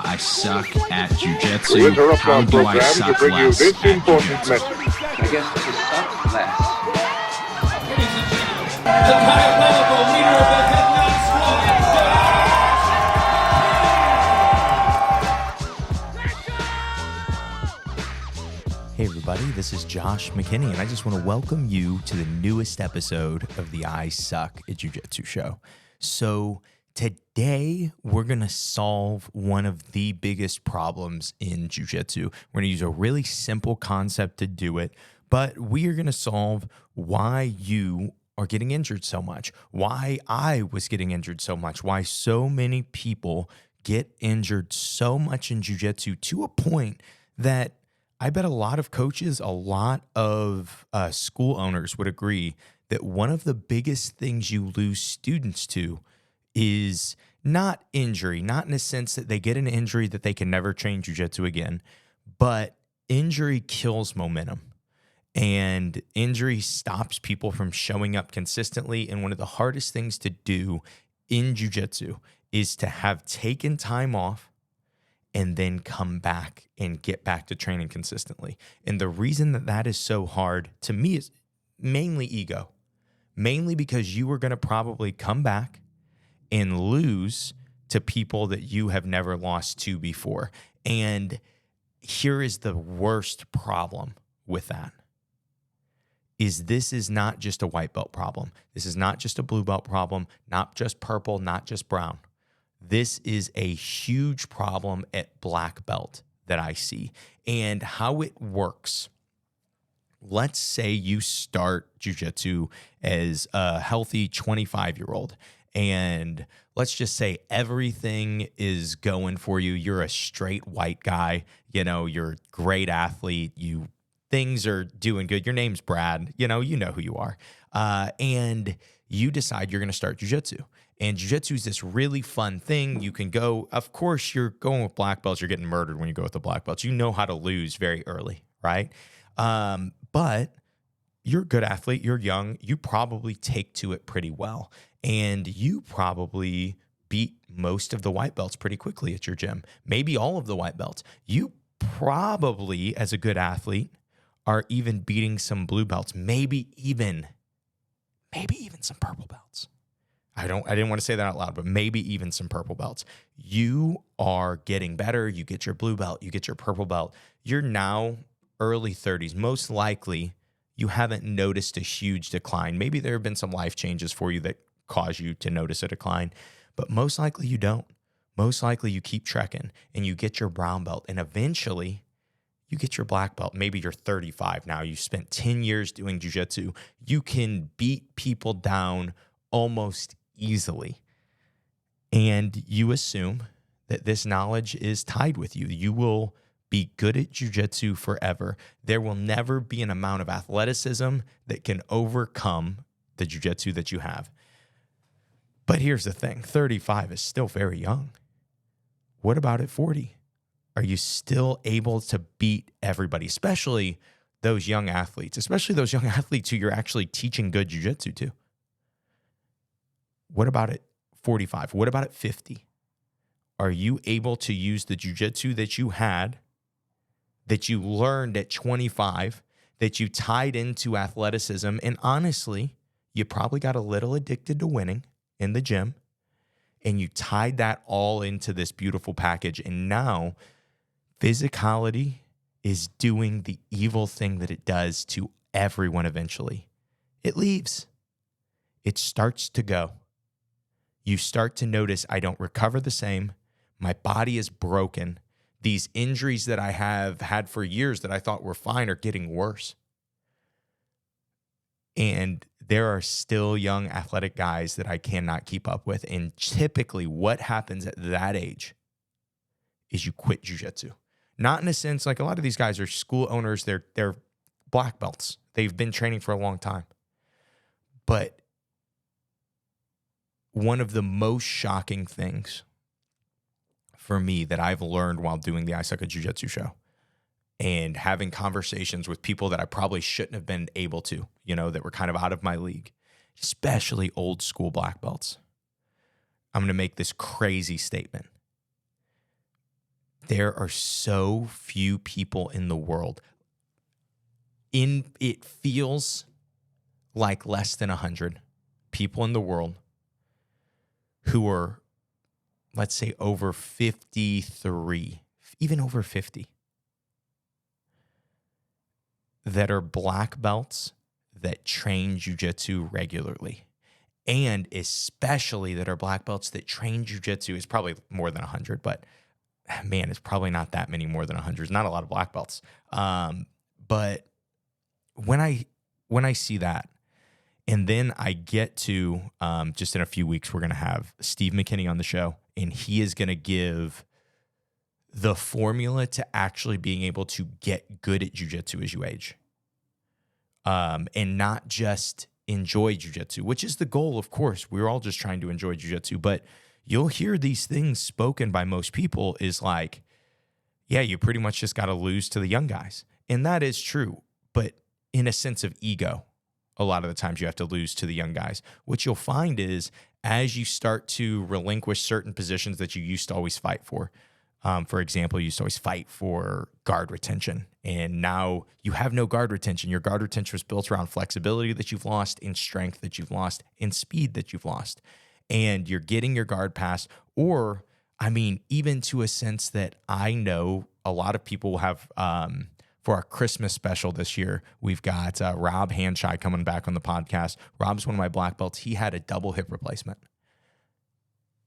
I suck at Jiu-Jitsu. How do I suck less at Jiu-Jitsu? I guess to suck less. Ladies and gentlemen, the diabolical leader of the Headlock Squad. Hey everybody, this is Josh McKinney, and I just want to welcome you to the newest episode of the I Suck at Jiu-Jitsu show. So today, we're going to solve one of the biggest problems in Jiu-Jitsu. We're going to use a really simple concept to do it, but we are going to solve why you are getting injured so much, why I was getting injured so much, why so many people get injured so much in Jiu-Jitsu to a point that I bet a lot of coaches, a lot of school owners would agree that one of the biggest things you lose students to is not injury, not in a sense that they get an injury that they can never train Jiu-Jitsu again, but injury kills momentum. And injury stops people from showing up consistently. And one of the hardest things to do in Jiu-Jitsu is to have taken time off and then come back and get back to training consistently. And the reason that that is so hard to me is mainly ego. Mainly because you are going to probably come back and lose to people that you have never lost to before. And here is the worst problem with that. This is not just a white belt problem. This is not just a blue belt problem, not just purple, not just brown. This is a huge problem at black belt that I see. And how it works, let's say you start jiu-jitsu as a healthy 25-year-old, and let's just say everything is going for you. You're a straight white guy, you're a great athlete, things are doing good. Your name's Brad, you know who you are. And you decide you're going to start jiu-jitsu. And jiu-jitsu is this really fun thing. You can go, of course, you're going with black belts. You're getting murdered when you go with the black belts. You know how to lose very early, right? But you're a good athlete. You're young. You probably take to it pretty well. And you probably beat most of the white belts pretty quickly at your gym. Maybe all of the white belts. You probably, as a good athlete, are even beating some blue belts. Maybe even some purple belts. I didn't want to say that out loud, but maybe even some purple belts. You are getting better. You get your blue belt. You get your purple belt. You're now early 30s. Most likely, you haven't noticed a huge decline. Maybe there have been some life changes for you that cause you to notice a decline, but most likely you don't. Most likely you keep trekking and you get your brown belt, and eventually you get your black belt. Maybe you're 35 now. You spent 10 years doing jiu-jitsu. You can beat people down almost easily. And you assume that this knowledge is tied with you. You will be good at jiu-jitsu forever. There will never be an amount of athleticism that can overcome the jiu-jitsu that you have. But here's the thing, 35 is still very young. What about at 40? Are you still able to beat everybody, especially those young athletes, who you're actually teaching good jiu-jitsu to? What about at 45? What about at 50? Are you able to use the jiu-jitsu that you had, that you learned at 25, that you tied into athleticism, and honestly, you probably got a little addicted to winning in the gym, and you tied that all into this beautiful package, and now physicality is doing the evil thing that it does to everyone eventually. It leaves. It starts to go. You start to notice, I don't recover the same. My body is broken. These injuries that I have had for years that I thought were fine are getting worse. And there are still young athletic guys that I cannot keep up with. And typically what happens at that age is you quit jiu-jitsu. Not in a sense, like a lot of these guys are school owners. They're black belts. They've been training for a long time. But one of the most shocking things for me that I've learned while doing the I Suck at Jiu-Jitsu show and having conversations with people that I probably shouldn't have been able to, that were kind of out of my league, especially old school black belts. I'm going to make this crazy statement. there are so few people in the world. It feels like less than 100 people in the world who are, let's say, over 53, even over 50, that are black belts that train jiu-jitsu regularly. And especially that are black belts that train jiu-jitsu. Is probably more than 100, but man, it's probably not that many more than 100. It's not a lot of black belts. But when I see that, and then I get to, just in a few weeks, we're going to have Steve McKinney on the show, and he is going to give the formula to actually being able to get good at jiu-jitsu as you age. And not just enjoy jiu-jitsu, which is the goal, of course. We're all just trying to enjoy jiu-jitsu, but you'll hear these things spoken by most people is like, yeah, you pretty much just got to lose to the young guys. And that is true, but in a sense of ego, a lot of the times you have to lose to the young guys. What you'll find is as you start to relinquish certain positions that you used to always fight for example, you used to always fight for guard retention, and now you have no guard retention. Your guard retention was built around flexibility that you've lost, and strength that you've lost, and speed that you've lost. And you're getting your guard pass, or, I mean, even to a sense that I know a lot of people will have, for our Christmas special this year, we've got Rob Hanshai coming back on the podcast. Rob's one of my black belts. He had a double hip replacement.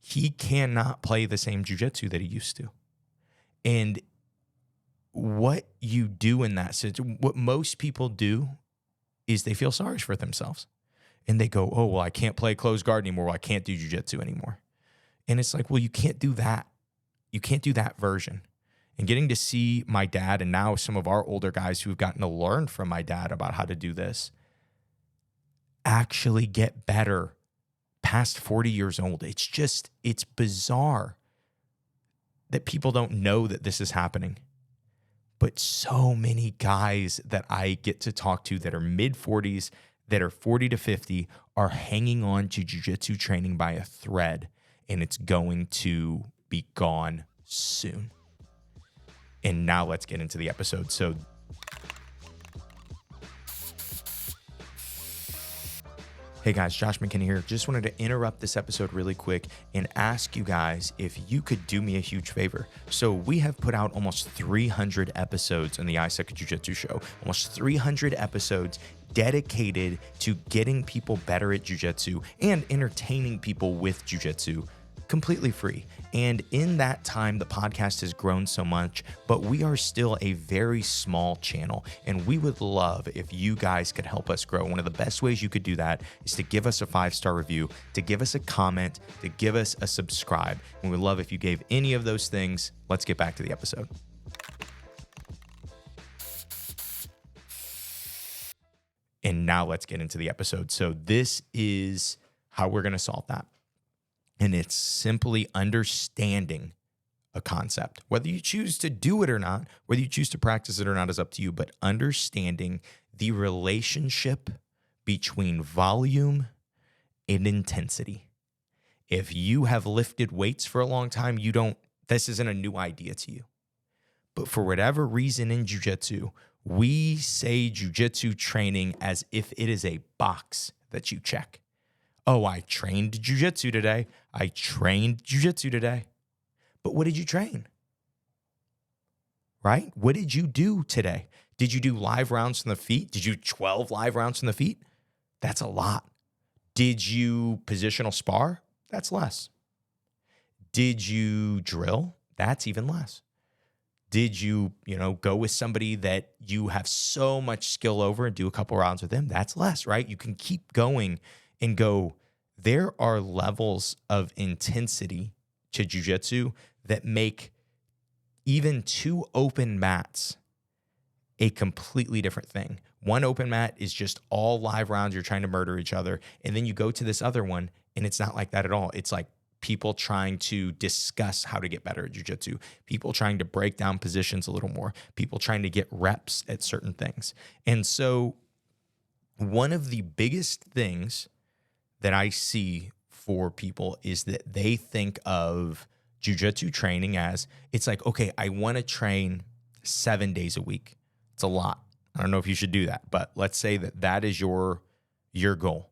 He cannot play the same jiu-jitsu that he used to. And what you do in that situation, what most people do is they feel sorry for themselves. And they go, oh, well, I can't play closed guard anymore. Well, I can't do jiu-jitsu anymore. And it's like, well, you can't do that. You can't do that version. And getting to see my dad and now some of our older guys who've gotten to learn from my dad about how to do this actually get better past 40 years old. It's bizarre that people don't know that this is happening. But so many guys that I get to talk to that are mid-40s, that are 40 to 50, are hanging on to jiu-jitsu training by a thread, and it's going to be gone soon. And now let's get into the episode. So hey guys, Josh McKinney here. Just wanted to interrupt this episode really quick and ask you guys if you could do me a huge favor. So we have put out almost 300 episodes on the I Suck at Jiu-Jitsu show, almost 300 episodes dedicated to getting people better at jiu-jitsu and entertaining people with jiu-jitsu completely free. And in that time, the podcast has grown so much, but we are still a very small channel. And we would love if you guys could help us grow. One of the best ways you could do that is to give us a 5-star review, to give us a comment, to give us a subscribe. And we'd love if you gave any of those things. Let's get back to the episode. And now let's get into the episode. So this is how we're going to solve that. And it's simply understanding a concept. Whether you choose to do it or not, whether you choose to practice it or not is up to you, but understanding the relationship between volume and intensity. If you have lifted weights for a long time, this isn't a new idea to you. But for whatever reason in jiu-jitsu, we say jiu-jitsu training as if it is a box that you check. Oh, I trained jiu-jitsu today. I trained jiu-jitsu today. But what did you train? Right? What did you do today? Did you do live rounds from the feet? Did you 12 live rounds from the feet? That's a lot. Did you positional spar? That's less. Did you drill? That's even less. Did you, go with somebody that you have so much skill over and do a couple rounds with them? That's less, right? You can keep going and go, there are levels of intensity to jiu-jitsu that make even 2 open mats a completely different thing. One open mat is just all live rounds. You're trying to murder each other. And then you go to this other one, and it's not like that at all. It's like people trying to discuss how to get better at jiu-jitsu, people trying to break down positions a little more, people trying to get reps at certain things. And so one of the biggest things that I see for people is that they think of jiu-jitsu training as it's like, okay, I want to train 7 days a week. It's a lot. I don't know if you should do that, but let's say that is your goal.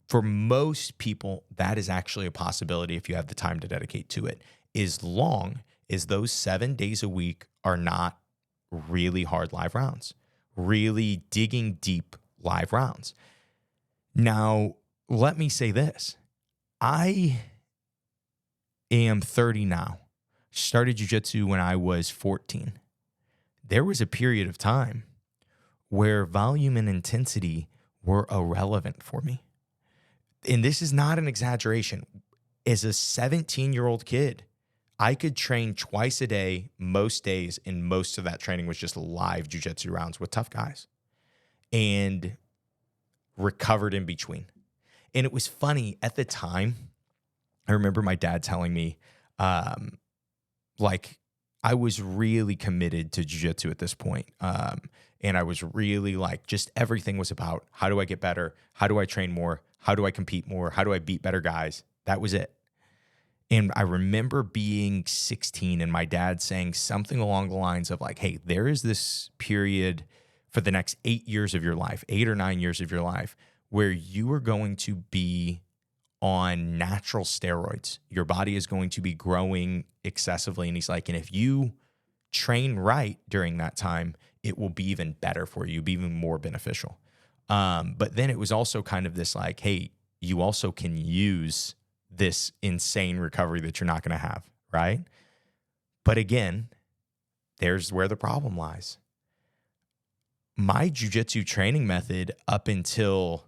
For most people, that is actually a possibility if you have the time to dedicate to it, as long as those 7 days a week are not really hard live rounds, really digging deep live rounds. Now, let me say this. I am 30 now. Started jiu-jitsu when I was 14. There was a period of time where volume and intensity were irrelevant for me. And this is not an exaggeration. As a 17-year-old kid, I could train twice a day, most days, and most of that training was just live jiu-jitsu rounds with tough guys, and recovered in between. And it was funny at the time. I remember my dad telling me, like, I was really committed to jiu-jitsu at this point. And I was really like, just everything was about, how do I get better? How do I train more? How do I compete more? How do I beat better guys? That was it. And I remember being 16 and my dad saying something along the lines of like, hey, there is this period for the next 8 years of your life, 8 or 9 years of your life, where you are going to be on natural steroids. Your body is going to be growing excessively. And he's like, and if you train right during that time, it will be even better for you, be even more beneficial. But then it was also kind of this like, hey, you also can use this insane recovery that you're not going to have, right? But again, there's where the problem lies. My jiu-jitsu training method up until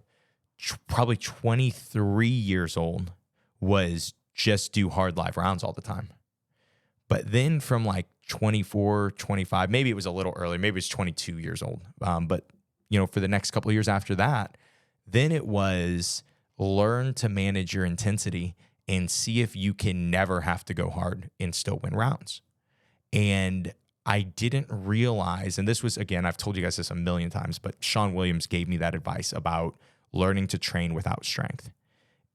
probably 23 years old was just do hard live rounds all the time. But then from like 24, 25, maybe it was a little earlier, maybe it was 22 years old. But you know, for the next couple of years after that, then it was learn to manage your intensity and see if you can never have to go hard and still win rounds. And I didn't realize, and this was, again, I've told you guys this a million times, but Sean Williams gave me that advice about learning to train without strength.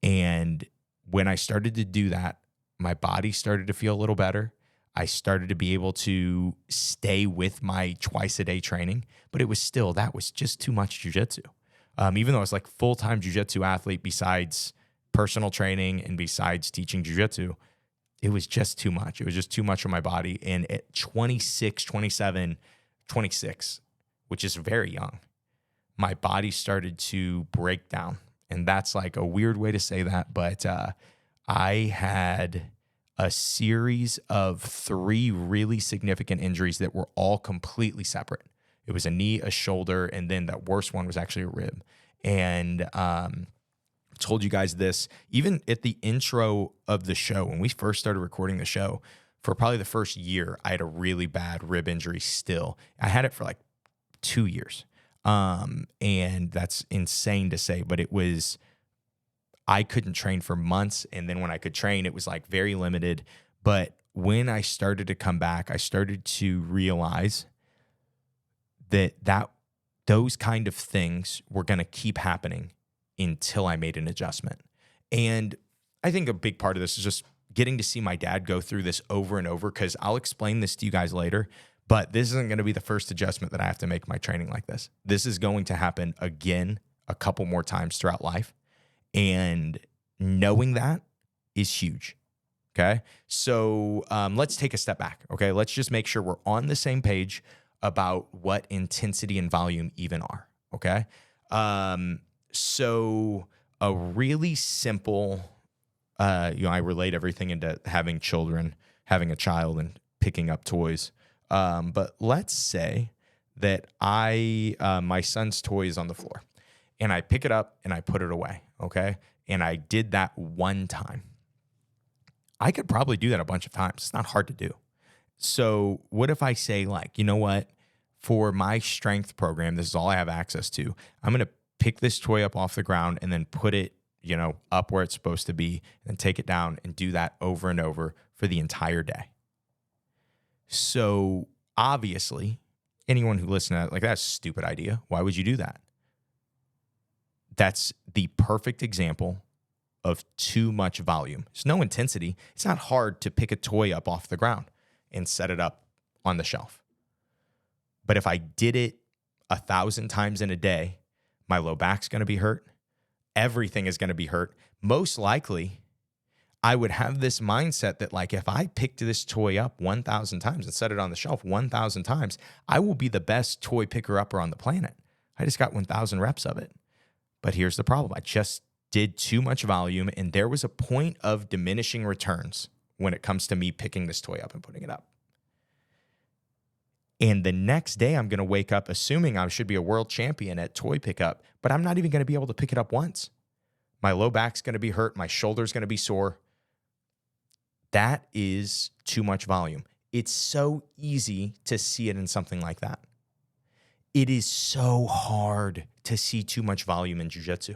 And when I started to do that, my body started to feel a little better. I started to be able to stay with my twice a day training, but it was still, that was just too much jiu-jitsu. Even though I was like full-time jiu-jitsu athlete besides personal training and besides teaching jiu-jitsu, it was just too much. It was just too much for my body. And at 26, 27, 26, which is very young, my body started to break down. And that's like a weird way to say that, but I had a series of 3 really significant injuries that were all completely separate. It was a knee, a shoulder, and then that worst one was actually a rib. And told you guys this, even at the intro of the show, when we first started recording the show, for probably the first year, I had a really bad rib injury still. I had it for like 2 years. And that's insane to say, but it was, I couldn't train for months. And then when I could train, it was like very limited. But when I started to come back, I started to realize that those kind of things were going to keep happening until I made an adjustment. And I think a big part of this is just getting to see my dad go through this over and over, because I'll explain this to you guys later, but this isn't going to be the first adjustment that I have to make my training like this. This is going to happen again a couple more times throughout life. And knowing that is huge. Okay. So let's take a step back. Okay. Let's just make sure we're on the same page about what intensity and volume even are. Okay. So a really simple, I relate everything into having children, having a child and picking up toys. But let's say that my son's toy is on the floor and I pick it up and I put it away. Okay. And I did that one time. I could probably do that a bunch of times. It's not hard to do. So what if I say, like, you know what, for my strength program, this is all I have access to. I'm going to pick this toy up off the ground and then put it, up where it's supposed to be, and take it down and do that over and over for the entire day. So obviously, anyone who listens to that, like, that's a stupid idea. Why would you do that? That's the perfect example of too much volume. There's no intensity. It's not hard to pick a toy up off the ground and set it up on the shelf. But if I did it 1,000 times in a day, my low back's going to be hurt. Everything is going to be hurt. Most likely, I would have this mindset that like if I picked this toy up 1,000 times and set it on the shelf 1,000 times, I will be the best toy picker-upper on the planet. I just got 1,000 reps of it. But here's the problem. I just did too much volume, and there was a point of diminishing returns when it comes to me picking this toy up and putting it up. And the next day, I'm going to wake up assuming I should be a world champion at toy pickup, but I'm not even going to be able to pick it up once. My low back's going to be hurt. My shoulder's going to be sore. That is too much volume. It's so easy to see it in something like that. It is so hard to see too much volume in jiu-jitsu.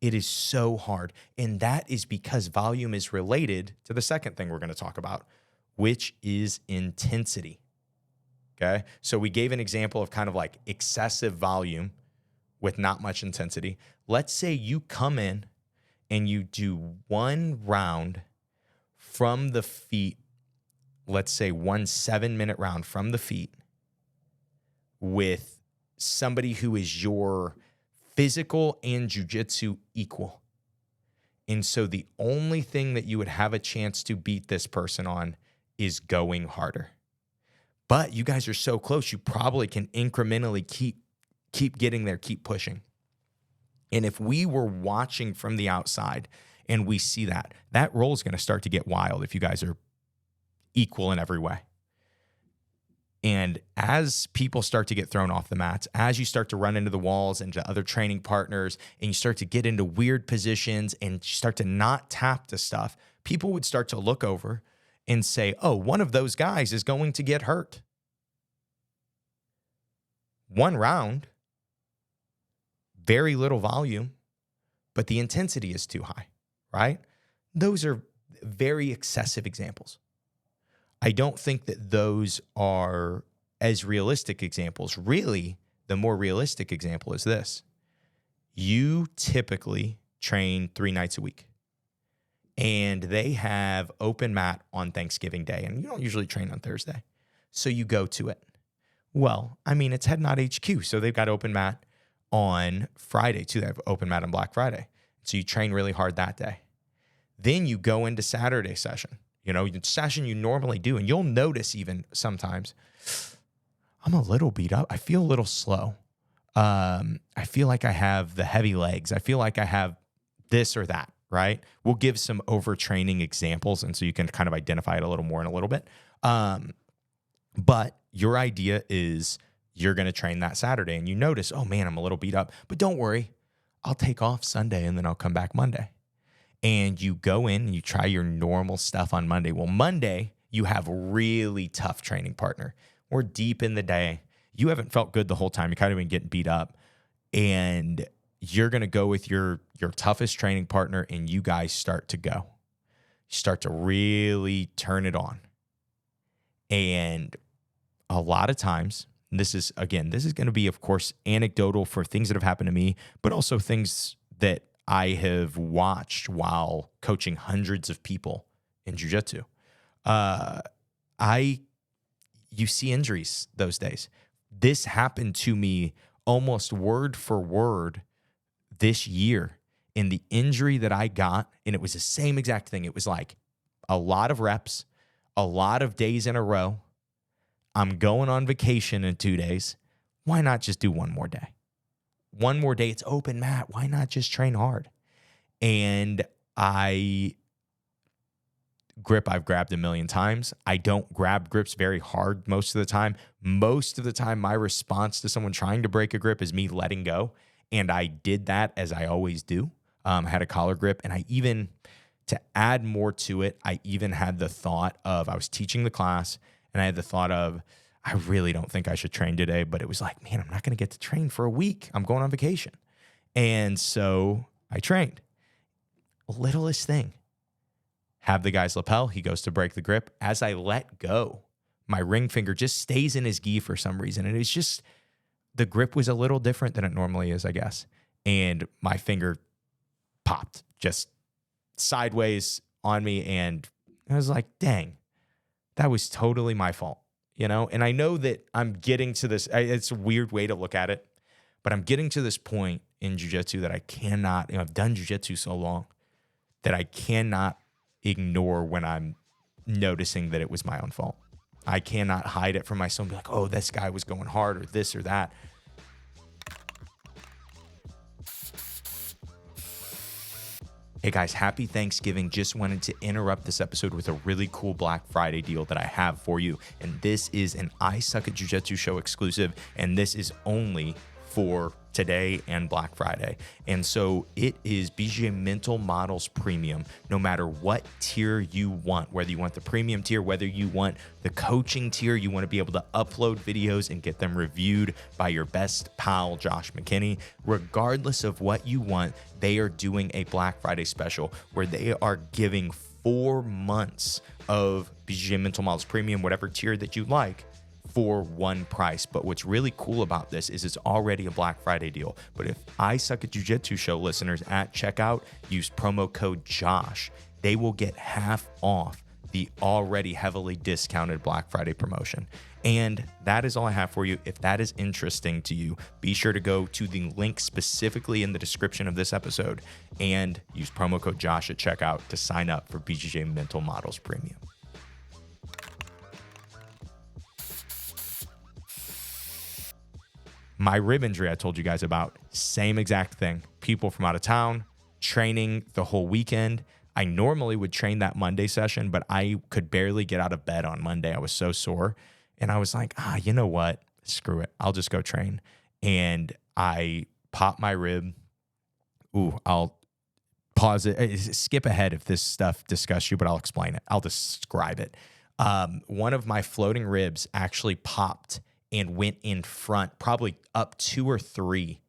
It is so hard. And that is because volume is related to the second thing we're going to talk about, which is intensity. Okay? So we gave an example of kind of like excessive volume with not much intensity. Let's say you come in and you do one round from the feet, let's say 1 7-minute round from the feet with somebody who is your physical and jiu-jitsu equal. And so the only thing that you would have a chance to beat this person on is going harder. But you guys are so close, you probably can incrementally keep getting there, keep pushing. And if we were watching from the outside and we see that, that roll is going to start to get wild if you guys are equal in every way. And as people start to get thrown off the mats, as you start to run into the walls, into other training partners, and you start to get into weird positions and start to not tap to stuff, people would start to look over and say, oh, one of those guys is going to get hurt. One round, very little volume, but the intensity is too high, right? Those are very excessive examples. I don't think that those are as realistic examples. Really, the more realistic example is this. You typically train 3 nights a week, and they have open mat on Thanksgiving Day, and you don't usually train on Thursday. So you go to it. Well, I mean, it's Head Nod HQ, so they've got open mat on Friday too. They have open mat on Black Friday. So you train really hard that day. Then you go into Saturday session. You know, the session you normally do, and you'll notice even sometimes, I'm a little beat up. I feel a little slow. I feel like I have the heavy legs. I feel like I have this or that, right? We'll give some overtraining examples, and so you can kind of identify it a little more in a little bit. But your idea is you're going to train that Saturday, and you notice, oh man, I'm a little beat up. But don't worry, I'll take off Sunday, and then I'll come back Monday. And you go in and you try your normal stuff on Monday. Well, Monday, you have a really tough training partner. We're deep in the day. You haven't felt good the whole time. You're kind of been getting beat up. And you're going to go with your toughest training partner, and you guys start to go. You start to really turn it on. And a lot of times, this is going to be, of course, anecdotal for things that have happened to me, but also things that I have watched while coaching hundreds of people in jiu-jitsu. You see injuries those days. This happened to me almost word for word this year in the injury that I got, and it was the same exact thing. It was like a lot of reps, a lot of days in a row. I'm going on vacation in 2 days. Why not just do one more day? One more day, it's open mat. Why not just train hard? And I've grabbed a million times. I don't grab grips very hard most of the time. Most of the time, my response to someone trying to break a grip is me letting go. And I did that as I always do. I had a collar grip, and to add more to it, I even had the thought of, I was teaching the class, and I had the thought of, I really don't think I should train today, but it was like, man, I'm not going to get to train for a week. I'm going on vacation. And so I trained. Littlest thing. Have the guy's lapel. He goes to break the grip. As I let go, my ring finger just stays in his gi for some reason. And it's just, the grip was a little different than it normally is, I guess. And my finger popped just sideways on me. And I was like, dang, that was totally my fault, you know? And I know that I'm getting to this, it's a weird way to look at it, but I'm getting to this point in jiu-jitsu that I cannot, I've done jiu-jitsu so long that I cannot ignore when I'm noticing that it was my own fault. I cannot hide it from myself and be like, oh, this guy was going hard or this or that. Hey guys, happy Thanksgiving. Just wanted to interrupt this episode with a really cool Black Friday deal that I have for you. And this is an I Suck at Jiu-Jitsu show exclusive. And this is only for today and Black Friday. And so it is BJJ Mental Models Premium, no matter what tier you want, whether you want the premium tier, whether you want the coaching tier, you want to be able to upload videos and get them reviewed by your best pal, Josh McKinney. Regardless of what you want, they are doing a Black Friday special where they are giving 4 months of BJJ Mental Models Premium, whatever tier that you like, for one price. But what's really cool about this is it's already a Black Friday deal. But if I Suck at Jiu-Jitsu show listeners at checkout use promo code JOSH, they will get half off the already heavily discounted Black Friday promotion. And that is all I have for you. If that is interesting to you, be sure to go to the link specifically in the description of this episode and use promo code JOSH at checkout to sign up for BJJ Mental Models Premium. My rib injury I told you guys about, same exact thing. People from out of town, training the whole weekend. I normally would train that Monday session, but I could barely get out of bed on Monday. I was so sore. And I was like, you know what? Screw it. I'll just go train. And I popped my rib. Ooh, I'll pause it. Skip ahead if this stuff disgusts you, but I'll explain it. I'll describe it. One of my floating ribs actually popped and went in front, probably up 2 or 3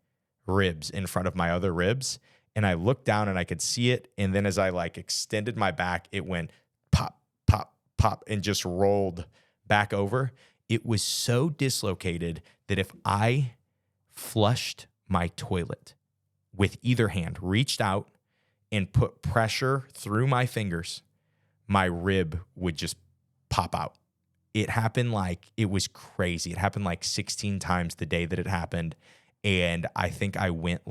ribs in front of my other ribs. And I looked down and I could see it. And then as I extended my back, it went pop, pop, pop, and just rolled back over. It was so dislocated that if I flushed my toilet with either hand, reached out and put pressure through my fingers, my rib would just pop out. It happened it was crazy. It happened 16 times the day that it happened. And I think I went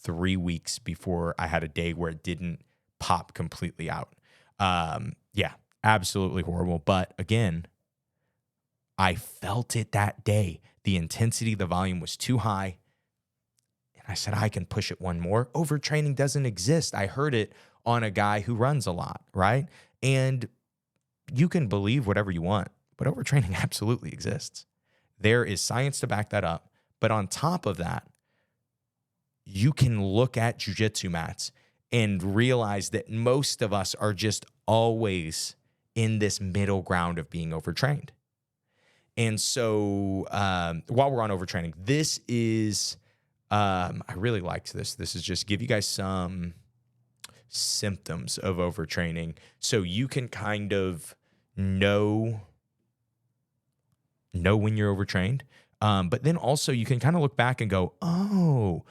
3 weeks before I had a day where it didn't pop completely out. Yeah, absolutely horrible. But again, I felt it that day. The intensity, the volume was too high. And I said, I can push it one more. Overtraining doesn't exist. I heard it on a guy who runs a lot, right? And you can believe whatever you want, but overtraining absolutely exists. There is science to back that up. But on top of that, you can look at jiu-jitsu mats and realize that most of us are just always in this middle ground of being overtrained. And so while we're on overtraining, this is, I really liked this. This is just give you guys some symptoms of overtraining so you can kind of know when you're overtrained. But then also you can kind of look back and go, oh,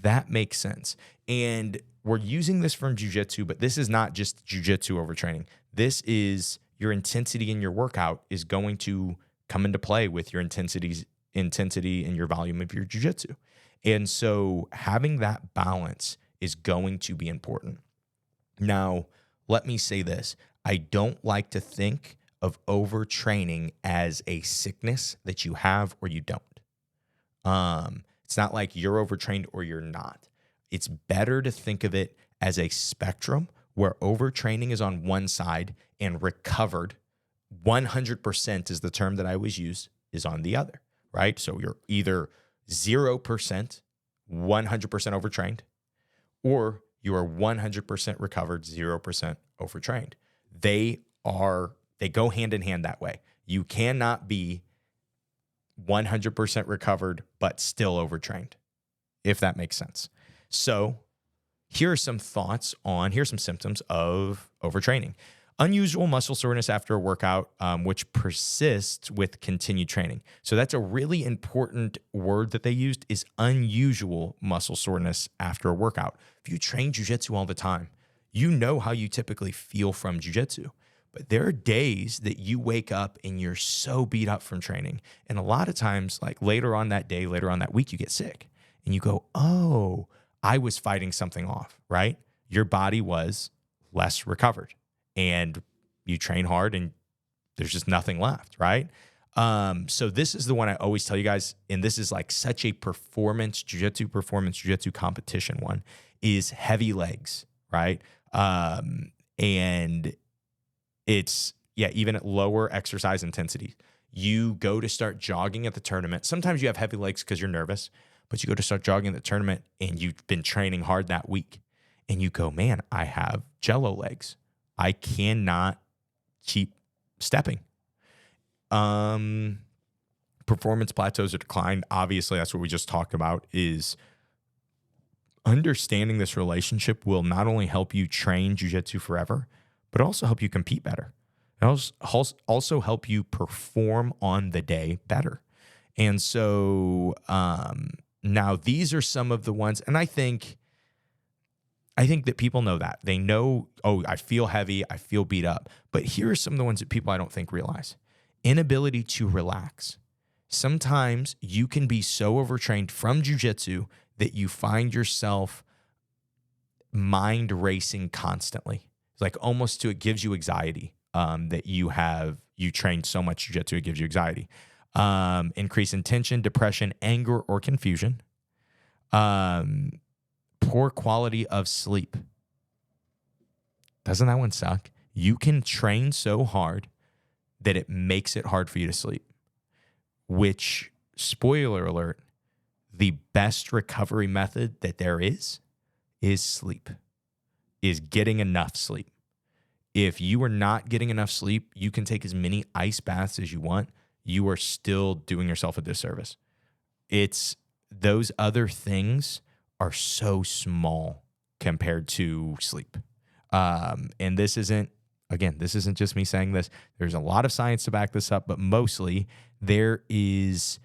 that makes sense. And we're using this from jiu-jitsu, but this is not just jiu-jitsu overtraining. This is your intensity in your workout is going to come into play with your intensity and your volume of your jiu-jitsu. And so having that balance is going to be important. Now, let me say this. I don't like to think of overtraining as a sickness that you have or you don't. It's not like you're overtrained or you're not. It's better to think of it as a spectrum where overtraining is on one side and recovered 100% is the term that I always use is on the other, right? So you're either 0%, 100% overtrained, or you are 100% recovered, 0% overtrained. They go hand in hand that way. You cannot be 100% recovered, but still overtrained, if that makes sense. So here's some symptoms of overtraining. Unusual muscle soreness after a workout, which persists with continued training. So that's a really important word that they used, is unusual muscle soreness after a workout. If you train jiu-jitsu all the time, you know how you typically feel from jiu-jitsu. But there are days that you wake up and you're so beat up from training. And a lot of times, like later on that day, later on that week, you get sick and you go, oh, I was fighting something off, right? Your body was less recovered and you train hard and there's just nothing left, right? So this is the one I always tell you guys, and this is like such a performance jiu-jitsu competition one, is heavy legs, right? And it's, even at lower exercise intensity. You go to start jogging at the tournament. Sometimes you have heavy legs because you're nervous, but you go to start jogging at the tournament and you've been training hard that week. And you go, man, I have jello legs. I cannot keep stepping. Performance plateaus or decline. Obviously, that's what we just talked about, is understanding this relationship will not only help you train jiu-jitsu forever, but also help you compete better. It'll also help you perform on the day better. And so now these are some of the ones, and I think that people know that. They know, oh, I feel heavy, I feel beat up. But here are some of the ones that people I don't think realize. Inability to relax. Sometimes you can be so overtrained from jiu-jitsu that you find yourself mind racing constantly. It's like almost it gives you anxiety that you trained so much jiu-jitsu, it gives you anxiety. Increase in tension, depression, anger, or confusion. Poor quality of sleep. Doesn't that one suck? You can train so hard that it makes it hard for you to sleep, which, spoiler alert, the best recovery method that there is sleep, is getting enough sleep. If you are not getting enough sleep, you can take as many ice baths as you want. You are still doing yourself a disservice. It's those other things are so small compared to sleep. And this isn't just me saying this. There's a lot of science to back this up, but mostly there is,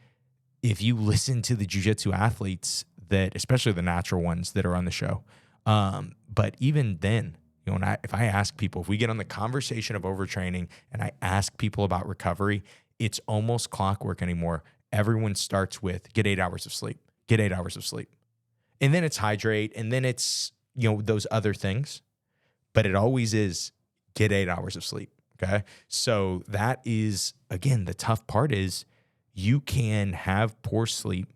if you listen to the jiu-jitsu athletes that, especially the natural ones that are on the show, but even then, if I ask people, if we get on the conversation of overtraining and I ask people about recovery, it's almost clockwork anymore. Everyone starts with get 8 hours of sleep, get 8 hours of sleep. And then it's hydrate, and then it's, those other things. But it always is get 8 hours of sleep, okay? So that is, again, the tough part is you can have poor sleep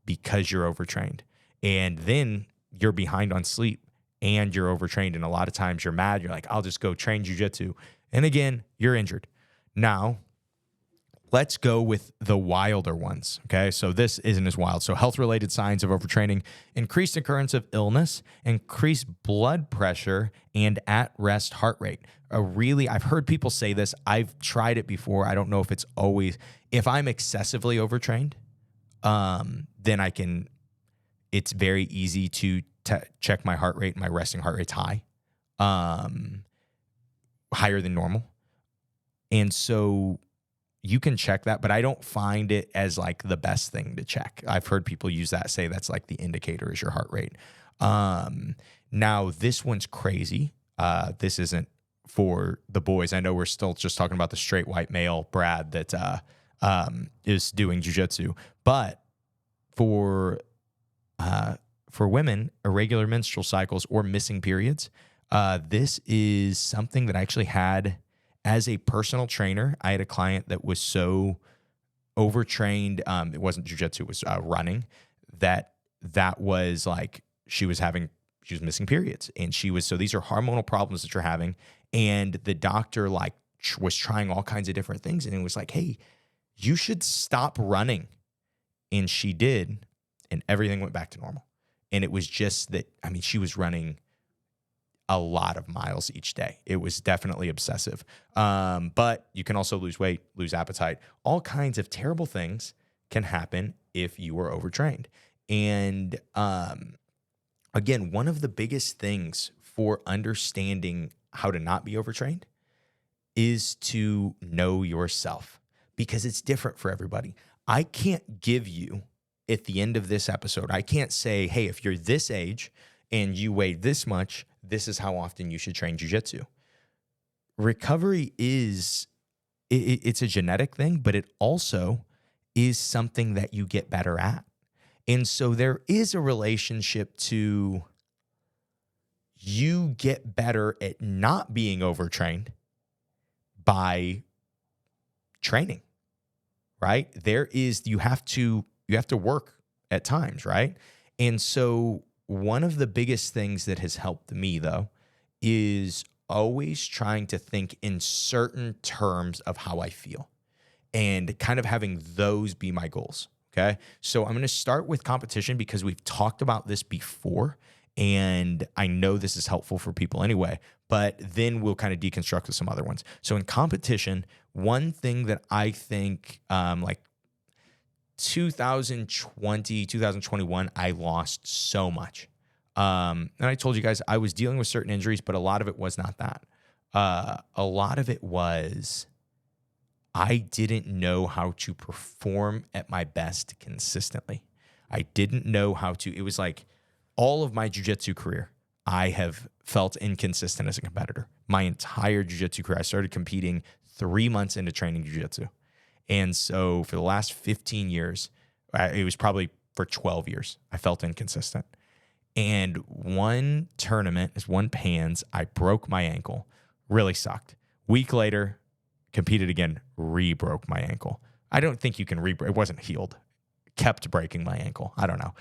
because you're overtrained. And then you're behind on sleep and you're overtrained. And a lot of times you're mad. You're like, I'll just go train jiu-jitsu. And again, you're injured. Now, let's go with the wilder ones, okay? So this isn't as wild. So health-related signs of overtraining: increased occurrence of illness, increased blood pressure, and at-rest heart rate. I've heard people say this. I've tried it before. I don't know if it's always, if I'm excessively overtrained, then it's very easy to check my heart rate. My resting heart rate's high, higher than normal. And so you can check that, but I don't find it as like the best thing to check. I've heard people use that, say that's like the indicator is your heart rate. Now this one's crazy. This isn't for the boys. I know we're still just talking about the straight white male Brad that is doing jiu-jitsu, but for women, irregular menstrual cycles or missing periods, this is something that I actually had as a personal trainer. I had a client that was so overtrained. It wasn't jiu-jitsu, it was running, that was like, she was missing periods. And so these are hormonal problems that you're having. And the doctor was trying all kinds of different things. And it was like, hey, you should stop running. And she did. And everything went back to normal. And it was just that, she was running a lot of miles each day. It was definitely obsessive. But you can also lose weight, lose appetite. All kinds of terrible things can happen if you are overtrained. And again, one of the biggest things for understanding how to not be overtrained is to know yourself, because it's different for everybody. I can't give you at the end of this episode, I can't say, hey, if you're this age and you weigh this much, this is how often you should train jiu-jitsu. Recovery is, it's a genetic thing, but it also is something that you get better at. And so there is a relationship to you get better at not being overtrained by training, right? You have to work at times, right? And so one of the biggest things that has helped me, though, is always trying to think in certain terms of how I feel and kind of having those be my goals. Okay. So I'm going to start with competition because we've talked about this before and I know this is helpful for people anyway, but then we'll kind of deconstruct with some other ones. So in competition, one thing that I think, like 2020, 2021, I lost so much. And I told you guys I was dealing with certain injuries, but a lot of it was not that. A lot of it was I didn't know how to perform at my best consistently. I didn't know how to. It was like all of my jiu-jitsu career, I have felt inconsistent as a competitor. My entire jiu-jitsu career, I started competing 3 months into training jiu-jitsu. And so for the last 15 years, it was probably for 12 years, I felt inconsistent. And one tournament, is one Pans, I broke my ankle. Really sucked. Week later, competed again, re-broke my ankle. I don't think you can it wasn't healed. Kept breaking my ankle. I don't know.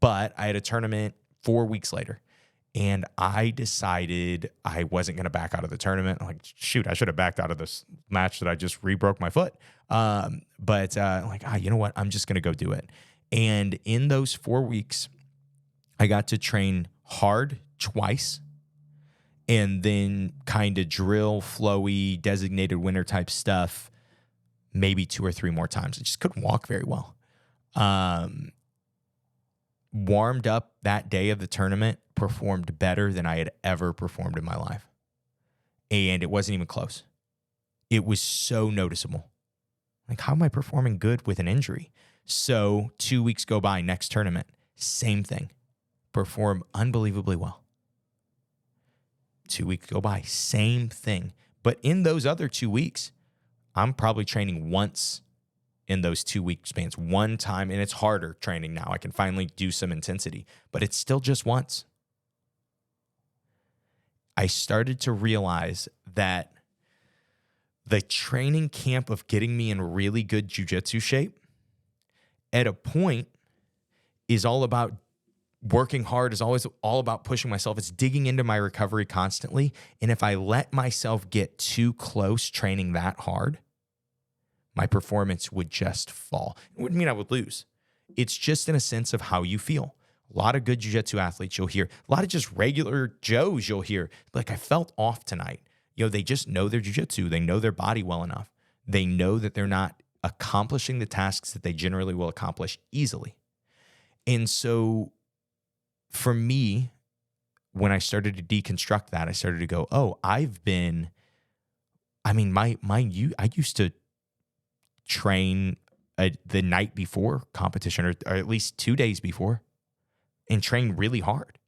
But I had a tournament 4 weeks later, and I decided I wasn't going to back out of the tournament. I'm like, shoot, I should have backed out of this match that I just re-broke my foot. But you know what? I'm just going to go do it. And in those 4 weeks, I got to train hard twice and then kind of drill, flowy, designated winner type stuff maybe 2 or 3 more times. I just couldn't walk very well. Warmed up that day of the tournament, performed better than I had ever performed in my life. And it wasn't even close. It was so noticeable. Like, how am I performing good with an injury? So 2 weeks go by, next tournament, same thing. Perform unbelievably well. 2 weeks go by, same thing. But in those other 2 weeks, I'm probably training once in those 2 week spans, one time. And it's harder training now. I can finally do some intensity, but it's still just once. I started to realize that the training camp of getting me in really good jiu-jitsu shape at a point is all about working hard, is always all about pushing myself. It's digging into my recovery constantly. And if I let myself get too close training that hard, my performance would just fall. It wouldn't mean I would lose. It's just in a sense of how you feel. A lot of good jiu-jitsu athletes you'll hear. A lot of just regular Joes you'll hear. Like, I felt off tonight. They just know their jiu-jitsu. They know their body well enough. They know that they're not accomplishing the tasks that they generally will accomplish easily. And so for me, when I started to deconstruct that, I started to go, oh, I used to train the night before competition or at least 2 days before and train really hard.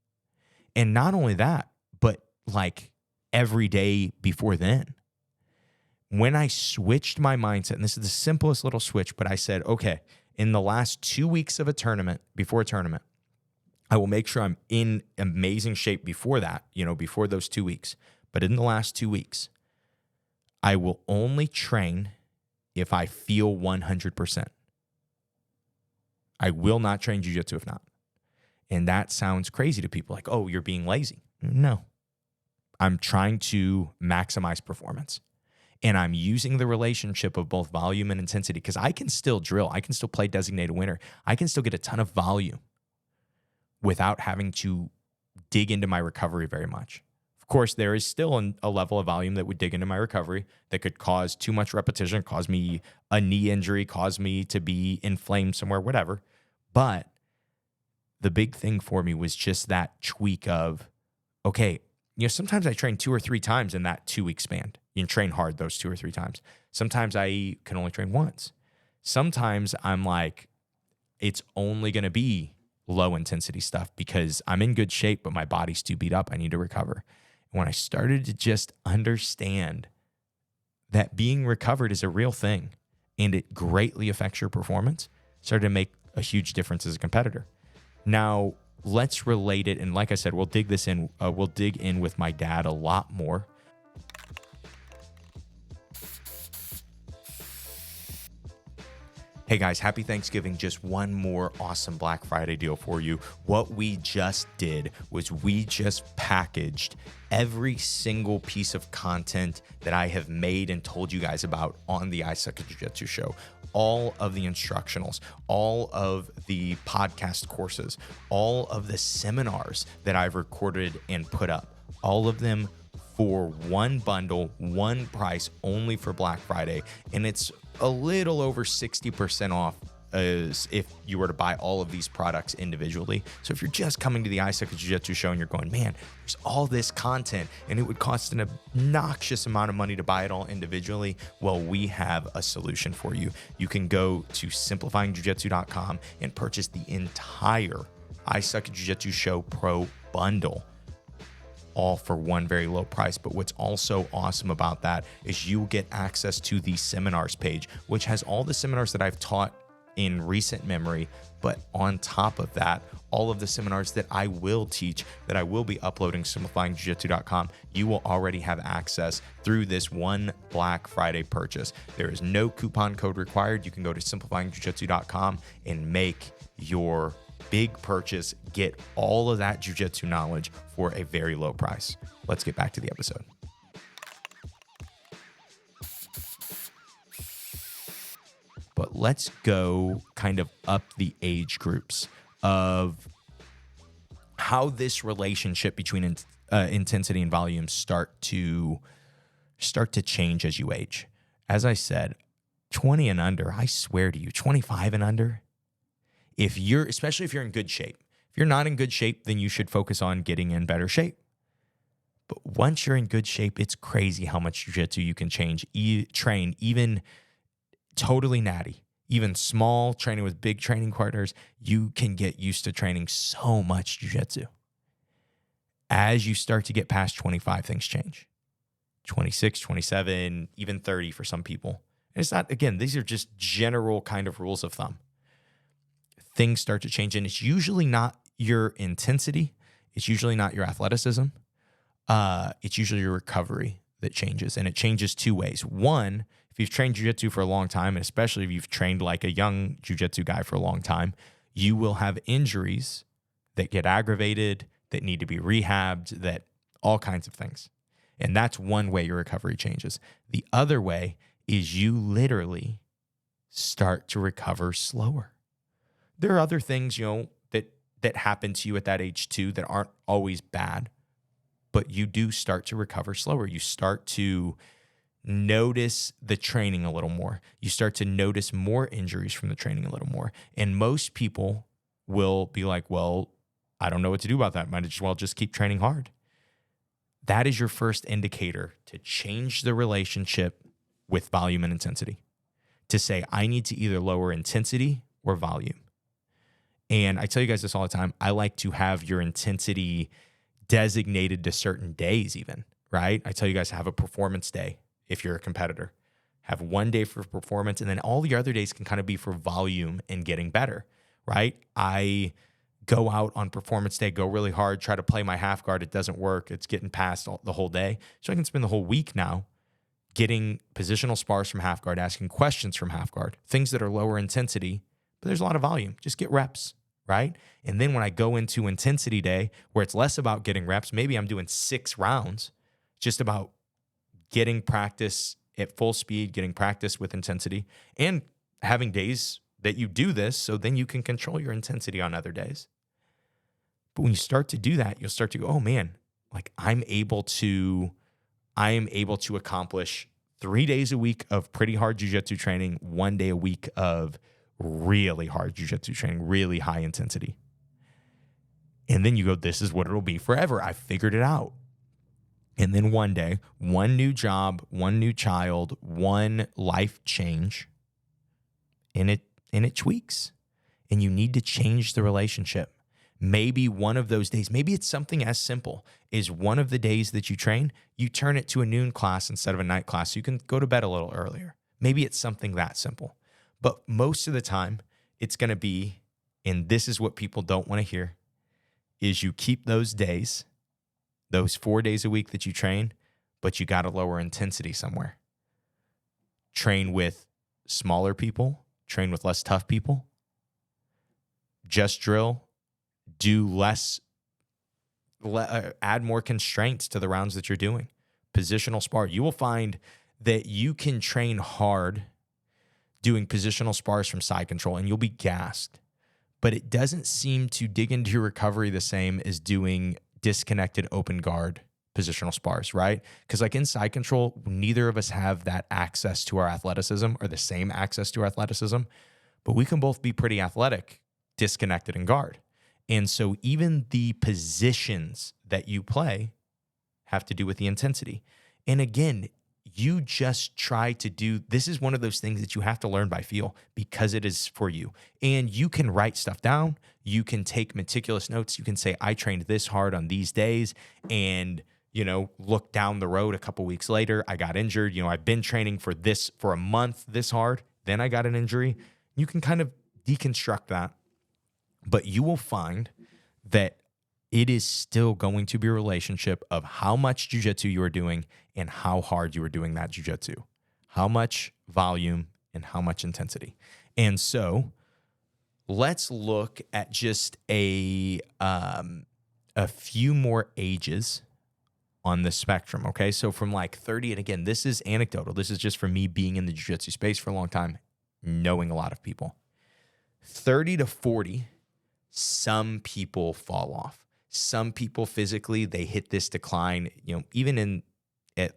And not only that, but like every day before then. When I switched my mindset, and this is the simplest little switch, but I said, okay, in the last 2 weeks of before a tournament, I will make sure I'm in amazing shape before that, before those 2 weeks. But in the last 2 weeks, I will only train if I feel 100%. I will not train jiu-jitsu if not. And that sounds crazy to people, like, oh, you're being lazy. No. I'm trying to maximize performance. And I'm using the relationship of both volume and intensity because I can still drill. I can still play designated winner. I can still get a ton of volume without having to dig into my recovery very much. Of course, there is still a level of volume that would dig into my recovery that could cause too much repetition, cause me a knee injury, cause me to be inflamed somewhere, whatever. But the big thing for me was just that tweak of, okay, sometimes I train 2 or 3 times in that 2 week span. You can train hard those 2 or 3 times. Sometimes I can only train once. Sometimes I'm like, it's only going to be low intensity stuff because I'm in good shape, but my body's too beat up. I need to recover. And when I started to just understand that being recovered is a real thing and it greatly affects your performance, started to make a huge difference as a competitor. Now, let's relate it. And like I said, we'll dig in with my dad a lot more. Hey guys, happy Thanksgiving. Just one more awesome Black Friday deal for you. What we just did was we just packaged every single piece of content that I have made and told you guys about on the I Suck at Jiu-Jitsu show. All of the instructionals, all of the podcast courses, all of the seminars that I've recorded and put up, all of them for one bundle, one price, only for Black Friday. And it's a little over 60% off as if you were to buy all of these products individually. So if you're just coming to the I Suck at Jiu-Jitsu show and you're going, man, there's all this content and it would cost an obnoxious amount of money to buy it all individually, well, we have a solution for you. You can go to simplifyingjujitsu.com and purchase the entire I Suck at Jiu-Jitsu show Pro bundle, all for one very low price. But what's also awesome about that is you get access to the seminars page, which has all the seminars that I've taught in recent memory. But on top of that, all of the seminars that I will teach, that I will be uploading simplifyingjujitsu.com, you will already have access through this one Black Friday purchase. There is no coupon code required. You can go to simplifyingjujitsu.com and make your big purchase, get all of that jiu-jitsu knowledge for a very low price. Let's get back to the episode. But let's go kind of up the age groups of how this relationship between intensity and volume start to change as you age. As I said, 20 and under, I swear to you, 25 and under, especially if you're in good shape. If you're not in good shape, then you should focus on getting in better shape. But once you're in good shape, it's crazy how much jiu-jitsu you can train, even totally natty, even small, training with big training partners. You can get used to training so much jiu-jitsu. As you start to get past 25, things change. 26, 27, even 30 for some people. And it's not, again, these are just general kind of rules of thumb. Things start to change, and it's usually not your intensity. It's usually not your athleticism. It's usually your recovery that changes, and it changes 2 ways. One, if you've trained jiu-jitsu for a long time, and especially if you've trained like a young jiu-jitsu guy for a long time, you will have injuries that get aggravated, that need to be rehabbed, that all kinds of things. And that's one way your recovery changes. The other way is you literally start to recover slower. There are other things, that happen to you at that age too that aren't always bad, but you do start to recover slower. You start to notice the training a little more. You start to notice more injuries from the training a little more. And most people will be like, well, I don't know what to do about that. Might as well just keep training hard. That is your first indicator to change the relationship with volume and intensity. To say, I need to either lower intensity or volume. And I tell you guys this all the time. I like to have your intensity designated to certain days even, right? I tell you guys to have a performance day if you're a competitor. Have one day for performance, and then all the other days can kind of be for volume and getting better, right? I go out on performance day, go really hard, try to play my half guard. It doesn't work. It's getting past the whole day. So I can spend the whole week now getting positional spars from half guard, asking questions from half guard, things that are lower intensity, but there's a lot of volume. Just get reps. Right? And then when I go into intensity day, where it's less about getting reps, maybe I'm doing 6 rounds, just about getting practice at full speed, getting practice with intensity, and having days that you do this so then you can control your intensity on other days. But when you start to do that, you'll start to go, oh man, like I am able to accomplish 3 days a week of pretty hard jiu-jitsu training, 1 day a week of really hard jiu-jitsu training, really high intensity. And then you go, this is what it'll be forever. I figured it out. And then one day, one new job, one new child, one life change, and it tweaks. And you need to change the relationship. Maybe one of those days, maybe it's something as simple as one of the days that you train, you turn it to a noon class instead of a night class so you can go to bed a little earlier. Maybe it's something that simple. But most of the time, it's going to be, and this is what people don't want to hear, is you keep those days, those 4 days a week that you train, but you got to lower intensity somewhere. Train with smaller people, train with less tough people. Just drill, do less, add more constraints to the rounds that you're doing. Positional spar. You will find that you can train hard doing positional spars from side control and you'll be gassed. But it doesn't seem to dig into your recovery the same as doing disconnected open guard positional spars, right? Because like in side control, neither of us have that access to our athleticism or the same access to our athleticism, but we can both be pretty athletic disconnected in guard. And so even the positions that you play have to do with the intensity. And again, you just try to do, this is one of those things that you have to learn by feel because it is for you. And you can write stuff down. You can take meticulous notes. You can say, I trained this hard on these days. And, look down the road a couple weeks later, I got injured. I've been training for a month this hard. Then I got an injury. You can kind of deconstruct that. But you will find that it is still going to be a relationship of how much jiu-jitsu you are doing and how hard you are doing that jiu-jitsu, how much volume and how much intensity. And so let's look at just a few more ages on the spectrum, okay? So from like 30, and again, this is anecdotal. This is just from me being in the jiu-jitsu space for a long time, knowing a lot of people. 30 to 40, some people fall off. Some people physically, they hit this decline, even at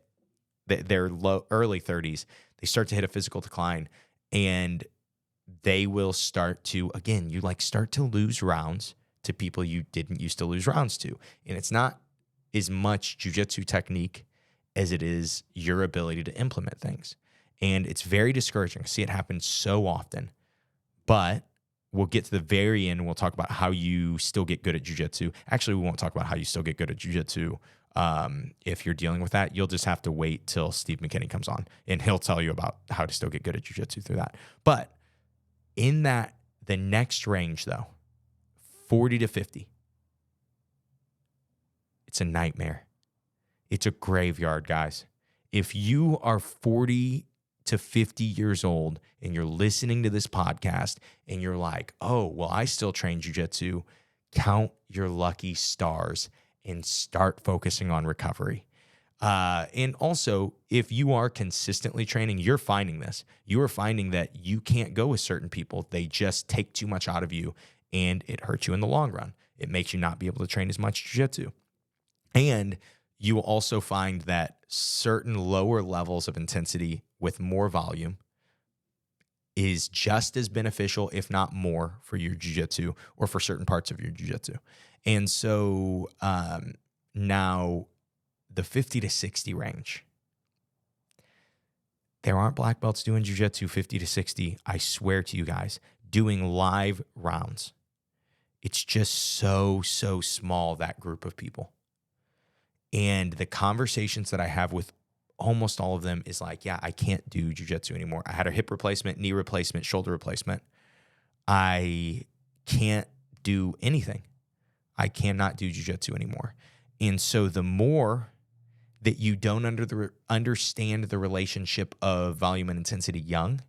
their early 30s, they start to hit a physical decline and they will start to, again, you start to lose rounds to people you didn't used to lose rounds to. And it's not as much jiu-jitsu technique as it is your ability to implement things. And it's very discouraging. I see it happen so often, but we'll get to the very end and we'll talk about how you still get good at jiu-jitsu. Actually, we won't talk about how you still get good at jiu-jitsu. If you're dealing with that, you'll just have to wait till Steve McKinney comes on and he'll tell you about how to still get good at jiu-jitsu through that. But in that, the next range though, 40 to 50, it's a nightmare. It's a graveyard, guys. If you are 40 to 50 years old and you're listening to this podcast and you're like, oh, well, I still train jiu-jitsu, count your lucky stars and start focusing on recovery. And also, if you are consistently training, you're finding this. You are finding that you can't go with certain people. They just take too much out of you and it hurts you in the long run. It makes you not be able to train as much jiu-jitsu. And you will also find that certain lower levels of intensity with more volume is just as beneficial, if not more, for your jiu-jitsu or for certain parts of your jiu-jitsu. And so now the 50 to 60 range, there aren't black belts doing jiu-jitsu 50 to 60, I swear to you guys, doing live rounds. It's just so small, that group of people. And the conversations that I have with almost all of them is like, yeah, I can't do jiu-jitsu anymore. I had a hip replacement, knee replacement, shoulder replacement. I can't do anything. I cannot do jiu-jitsu anymore. And so the more that you don't understand the relationship of volume and intensity young,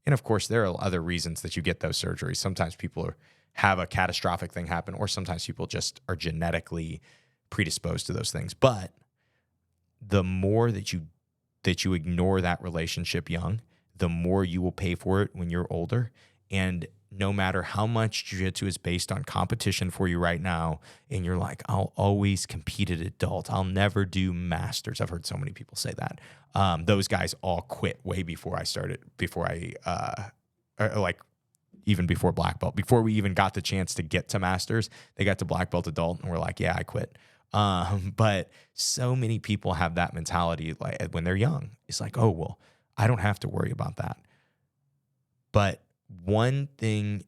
and of course, there are other reasons that you get those surgeries. Sometimes people have a catastrophic thing happen, or sometimes people just are genetically predisposed to those things. But the more that you ignore that relationship young, the more you will pay for it when you're older. And no matter how much jiu-jitsu is based on competition for you right now, and you're like, I'll always compete at adult, I'll never do masters. I've heard so many people say that. Those guys all quit way before I started, even before black belt. Before we even got the chance to get to masters, they got to black belt adult and were like, yeah, I quit. But so many people have that mentality like when they're young. It's like, oh, well, I don't have to worry about that. But one thing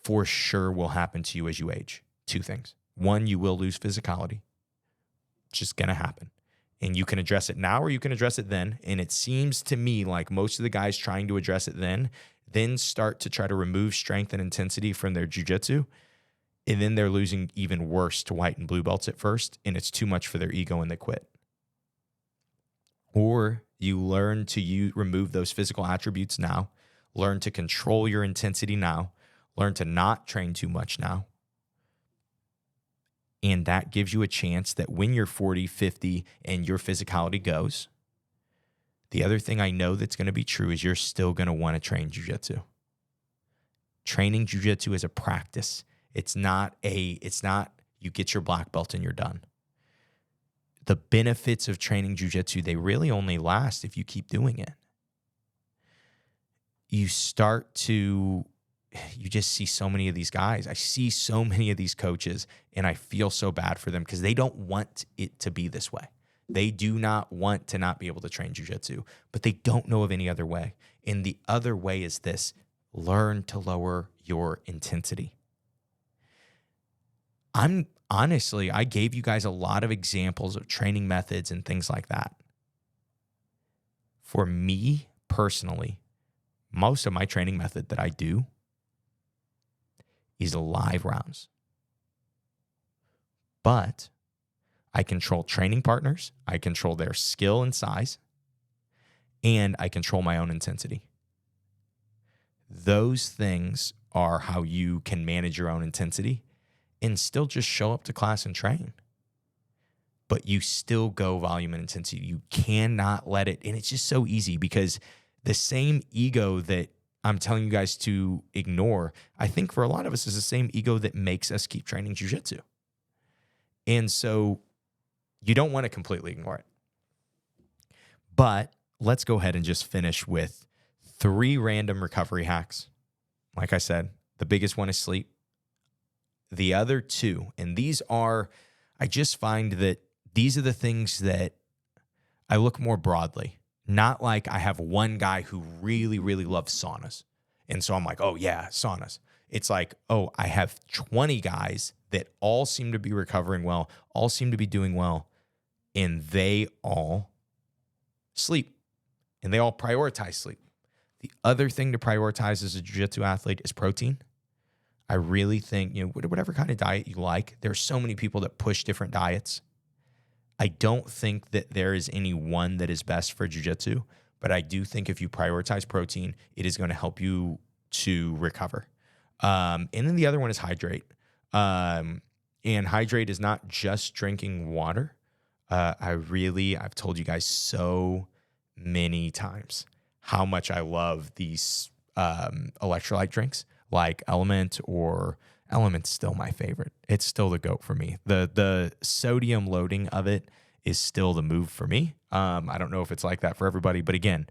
for sure will happen to you as you age. Two things. One, you will lose physicality. It's just going to happen. And you can address it now or you can address it then. And it seems to me like most of the guys trying to address it then start to try to remove strength and intensity from their jiu-jitsu. And then they're losing even worse to white and blue belts at first. And it's too much for their ego and they quit. Or you learn to remove those physical attributes now. Learn to control your intensity now. Learn to not train too much now. And that gives you a chance that when you're 40, 50, and your physicality goes, the other thing I know that's going to be true is you're still going to want to train jiu-jitsu. Training jiu-jitsu is a practice. It's not you get your black belt and you're done. The benefits of training jiu-jitsu, they really only last if you keep doing it. You just see so many of these guys. I see so many of these coaches, and I feel so bad for them because they don't want it to be this way. They do not want to not be able to train jiu-jitsu, but they don't know of any other way. And the other way is this: learn to lower your intensity. I gave you guys a lot of examples of training methods and things like that. For me personally, most of my training method that I do is live rounds. But I control training partners, I control their skill and size, and I control my own intensity. Those things are how you can manage your own intensity and still just show up to class and train. But you still go volume and intensity. You cannot let it, and it's just so easy because the same ego that I'm telling you guys to ignore, I think for a lot of us is the same ego that makes us keep training jiu-jitsu. And so you don't want to completely ignore it. But let's go ahead and just finish with 3 random recovery hacks. Like I said, the biggest one is sleep. The other 2, and I just find that these are the things that I look more broadly. Not like I have one guy who really, really loves saunas. And so I'm like, oh yeah, saunas. It's like, oh, I have 20 guys that all seem to be recovering well, all seem to be doing well, and they all sleep. And they all prioritize sleep. The other thing to prioritize as a jiu-jitsu athlete is protein. I really think, whatever kind of diet you like, there's so many people that push different diets. I don't think that there is any one that is best for jiu-jitsu, but I do think if you prioritize protein, it is going to help you to recover. And then the other one is hydrate. And hydrate is not just drinking water. I've told you guys so many times how much I love these electrolyte drinks like Element, or Element's still my favorite. It's still the GOAT for me. The sodium loading of it is still the move for me. I don't know if it's like that for everybody, but again,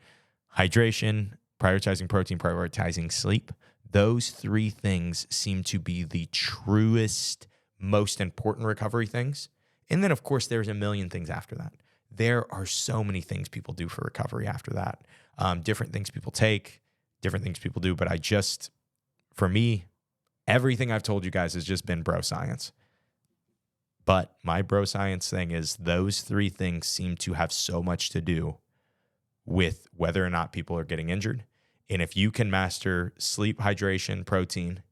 hydration, prioritizing protein, prioritizing sleep, those 3 things seem to be the truest, most important recovery things. And then, of course, there's a million things after that. There are so many things people do for recovery after that. Different things people take, different things people do. But for me, everything I've told you guys has just been bro science. But my bro science thing is those 3 things seem to have so much to do with whether or not people are getting injured. And if you can master sleep, hydration, protein,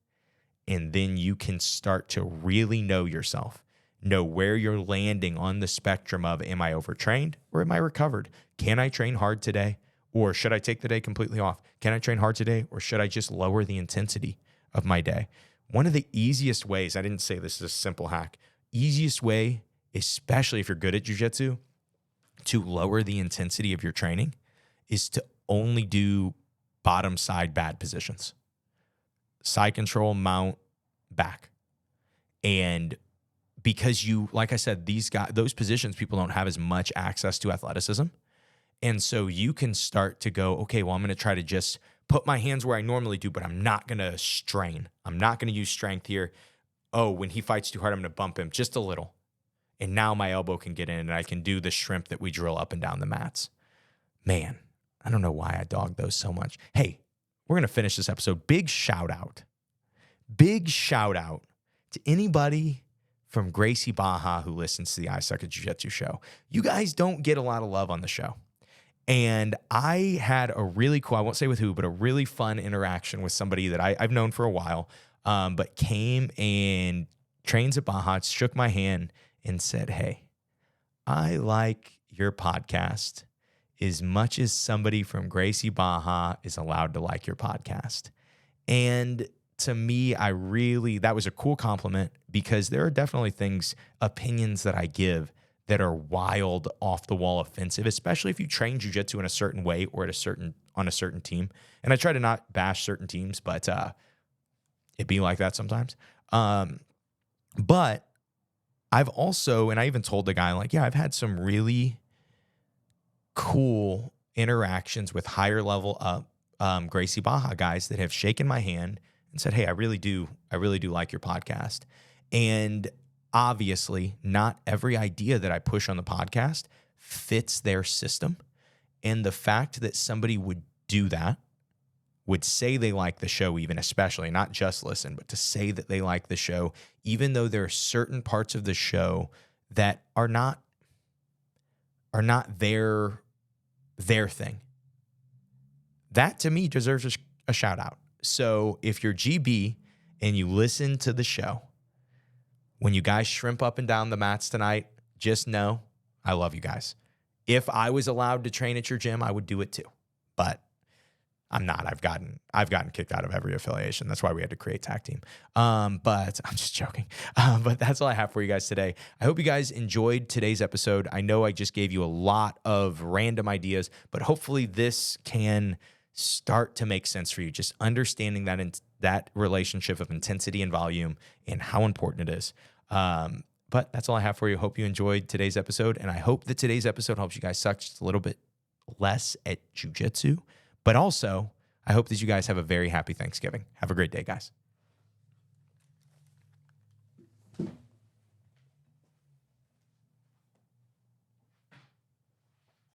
and then you can start to really know yourself, know where you're landing on the spectrum of, am I overtrained or am I recovered? Can I train hard today? Or should I take the day completely off? Can I train hard today? Or should I just lower the intensity of my day? One of the easiest ways, I didn't say this is a simple hack, easiest way, especially if you're good at jiu-jitsu, to lower the intensity of your training is to only do bottom side bad positions. Side control, mount, back. And because like I said, those positions, people don't have as much access to athleticism. And so you can start to go, okay, well, I'm going to try to just put my hands where I normally do, but I'm not going to strain. I'm not going to use strength here. Oh, when he fights too hard, I'm going to bump him just a little. And now my elbow can get in and I can do the shrimp that we drill up and down the mats. Man, I don't know why I dog those so much. Hey, we're going to finish this episode. Big shout out to anybody from Gracie Baja who listens to the I Suck at Jiu-Jitsu show. You guys don't get a lot of love on the show. And I had a really cool, I won't say with who, but a really fun interaction with somebody that I've known for a while, but came and trains at Baja, shook my hand and said, hey, I like your podcast as much as somebody from Gracie Baja is allowed to like your podcast. And to me, that was a cool compliment because there are definitely opinions that I give that are wild, off the wall offensive, especially if you train jiu-jitsu in a certain way or on a certain team. And I try to not bash certain teams, but it be like that sometimes. But I've also, and I even told the guy, like, yeah, I've had some really cool interactions with higher level Gracie Baja guys that have shaken my hand and said, hey, I really do like your podcast. And obviously not every idea that I push on the podcast fits their system. And the fact that somebody would do that, would say they like the show even, especially, not just listen, but to say that they like the show, even though there are certain parts of the show that are not their thing. That to me deserves a shout out. So if you're GB and you listen to the show, when you guys shrimp up and down the mats tonight, just know I love you guys. If I was allowed to train at your gym, I would do it too. But I'm not. I've gotten kicked out of every affiliation. That's why we had to create Tag Team. But I'm just joking. But that's all I have for you guys today. I hope you guys enjoyed today's episode. I know I just gave you a lot of random ideas, but hopefully this can start to make sense for you. Just understanding that relationship of intensity and volume and how important it is. But that's all I have for you. Hope you enjoyed today's episode. And I hope that today's episode helps you guys suck just a little bit less at jiu-jitsu. But also, I hope that you guys have a very happy Thanksgiving. Have a great day, guys.